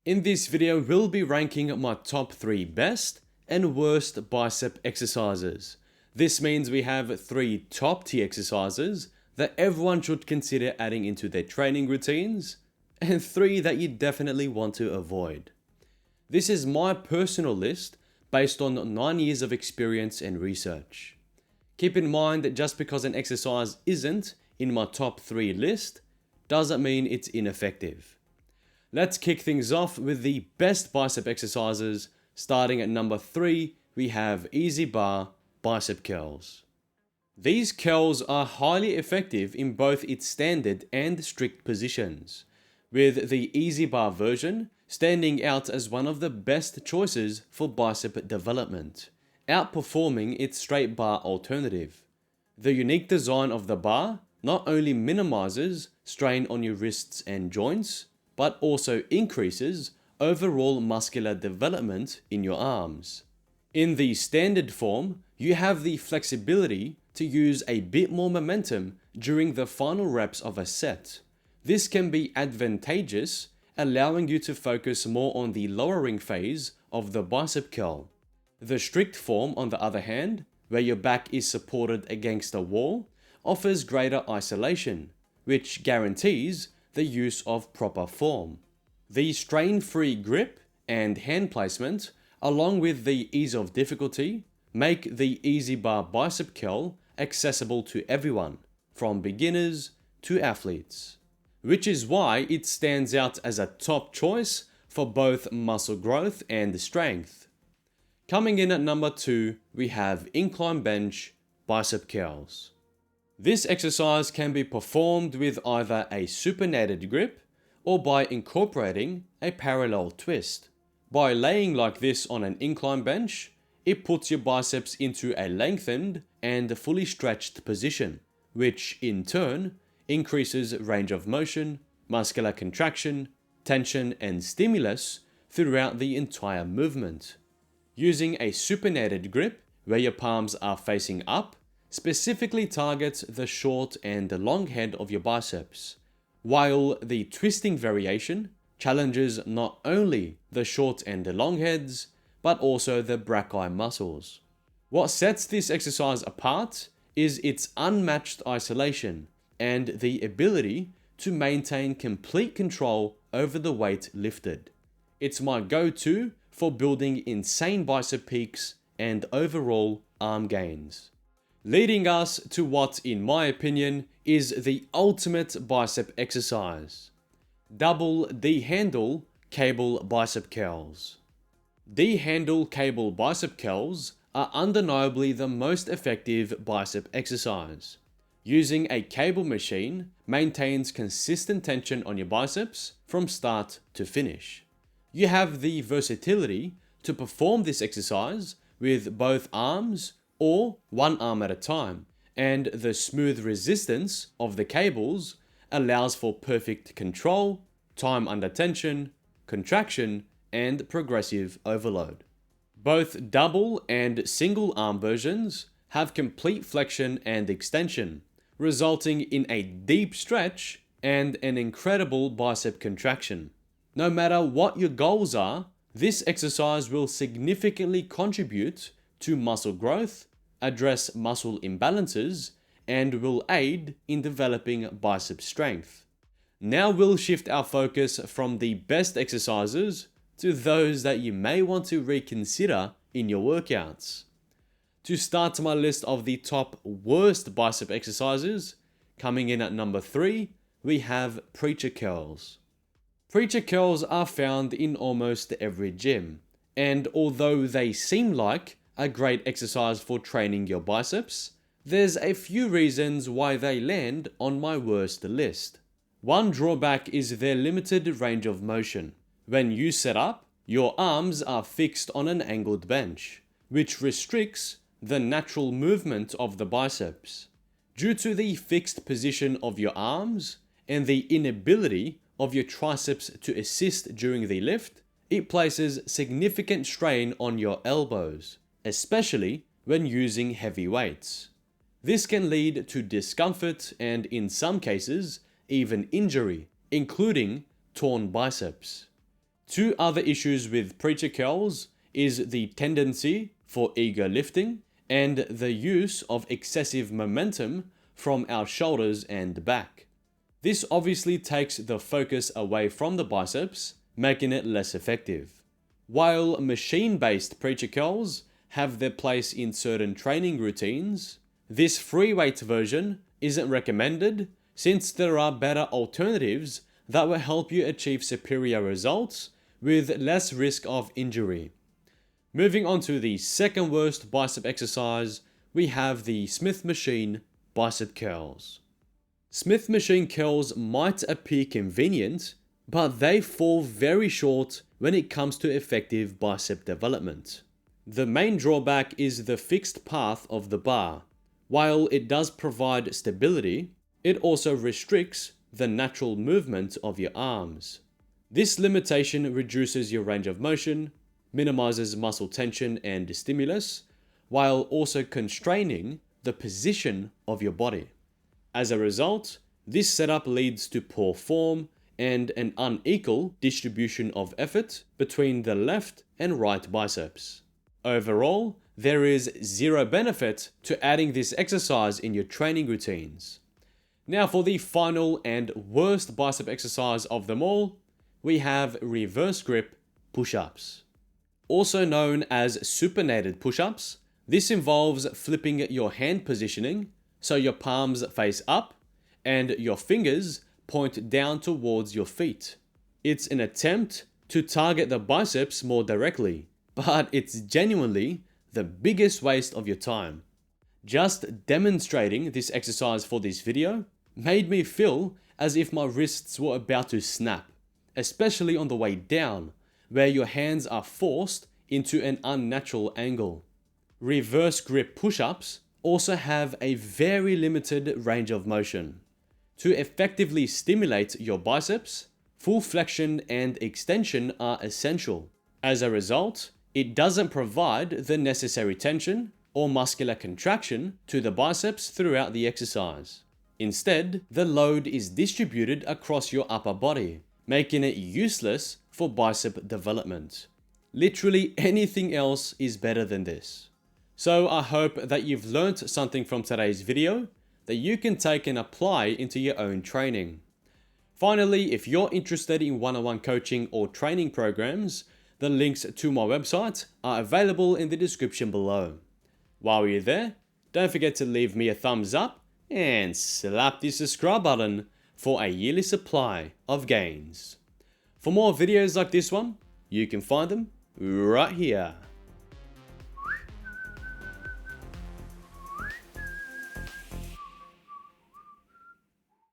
In this video, we'll be ranking my top 3 best and worst bicep exercises. This means we have 3 top tier exercises that everyone should consider adding into their training routines, and 3 that you definitely want to avoid. This is my personal list based on 9 years of experience and research. Keep in mind that just because an exercise isn't in my top 3 list, doesn't mean it's ineffective. Let's kick things off with the best bicep exercises. Starting at number 3, we have EZ bar bicep curls. These curls are highly effective in both its standard and strict positions, with the EZ bar version standing out as one of the best choices for bicep development, outperforming its straight bar alternative. The unique design of the bar not only minimizes strain on your wrists and joints, but also increases overall muscular development in your arms. In the standard form, you have the flexibility to use a bit more momentum during the final reps of a set. This can be advantageous, allowing you to focus more on the lowering phase of the bicep curl. The strict form, on the other hand, where your back is supported against a wall, offers greater isolation, which guarantees the use of proper form. The strain-free grip and hand placement, along with the ease of difficulty, make the EZ bar bicep curl accessible to everyone, from beginners to athletes, which is why it stands out as a top choice for both muscle growth and strength. Coming in at number 2, we have incline bench bicep curls. This exercise can be performed with either a supinated grip or by incorporating a parallel twist. By laying like this on an incline bench, it puts your biceps into a lengthened and fully stretched position, which in turn increases range of motion, muscular contraction, tension, and stimulus throughout the entire movement. Using a supinated grip, where your palms are facing up, specifically targets the short and long head of your biceps, while the twisting variation challenges not only the short and long heads, but also the brachii muscles. What sets this exercise apart is its unmatched isolation and the ability to maintain complete control over the weight lifted. It's my go-to for building insane bicep peaks and overall arm gains. Leading us to what, in my opinion, is the ultimate bicep exercise: double D-handle cable bicep curls. D-handle cable bicep curls are undeniably the most effective bicep exercise. Using a cable machine maintains consistent tension on your biceps from start to finish. You have the versatility to perform this exercise with both arms or one arm at a time, and the smooth resistance of the cables allows for perfect control, time under tension, contraction, and progressive overload. Both double and single arm versions have complete flexion and extension, resulting in a deep stretch and an incredible bicep contraction. No matter what your goals are, this exercise will significantly contribute to muscle growth, address muscle imbalances, and will aid in developing bicep strength. Now we'll shift our focus from the best exercises to those that you may want to reconsider in your workouts. To start my list of the top worst bicep exercises, coming in at number 3, we have preacher curls. Preacher curls are found in almost every gym, and although they seem like a great exercise for training your biceps, there's a few reasons why they land on my worst list. One drawback is their limited range of motion. When you set up, your arms are fixed on an angled bench, which restricts the natural movement of the biceps. Due to the fixed position of your arms and the inability of your triceps to assist during the lift, it places significant strain on your elbows, especially when using heavy weights. This can lead to discomfort and, in some cases, even injury, including torn biceps. Two other issues with preacher curls is the tendency for ego lifting and the use of excessive momentum from our shoulders and back. This obviously takes the focus away from the biceps, making it less effective. While machine-based preacher curls have their place in certain training routines, this free weight version isn't recommended since there are better alternatives that will help you achieve superior results with less risk of injury. Moving on to the second worst bicep exercise, we have the Smith machine bicep curls. Smith machine curls might appear convenient, but they fall very short when it comes to effective bicep development. The main drawback is the fixed path of the bar. While it does provide stability, it also restricts the natural movement of your arms. This limitation reduces your range of motion, minimizes muscle tension and stimulus, while also constraining the position of your body. As a result, this setup leads to poor form and an unequal distribution of effort between the left and right biceps. Overall, there is zero benefit to adding this exercise in your training routines. Now for the final and worst bicep exercise of them all, we have reverse grip push-ups. Also known as supinated push-ups, this involves flipping your hand positioning so your palms face up and your fingers point down towards your feet. It's an attempt to target the biceps more directly, but it's genuinely the biggest waste of your time. Just demonstrating this exercise for this video made me feel as if my wrists were about to snap, especially on the way down, where your hands are forced into an unnatural angle. Reverse grip push-ups also have a very limited range of motion. To effectively stimulate your biceps, full flexion and extension are essential. As a result, it doesn't provide the necessary tension or muscular contraction to the biceps throughout the exercise. Instead, the load is distributed across your upper body, making it useless for bicep development. Literally anything else is better than this. So I hope that you've learned something from today's video that you can take and apply into your own training. Finally, if you're interested in one-on-one coaching or training programs, the links to my website are available in the description below. While you're there, don't forget to leave me a thumbs up and slap the subscribe button for a yearly supply of gains. For more videos like this one, you can find them right here.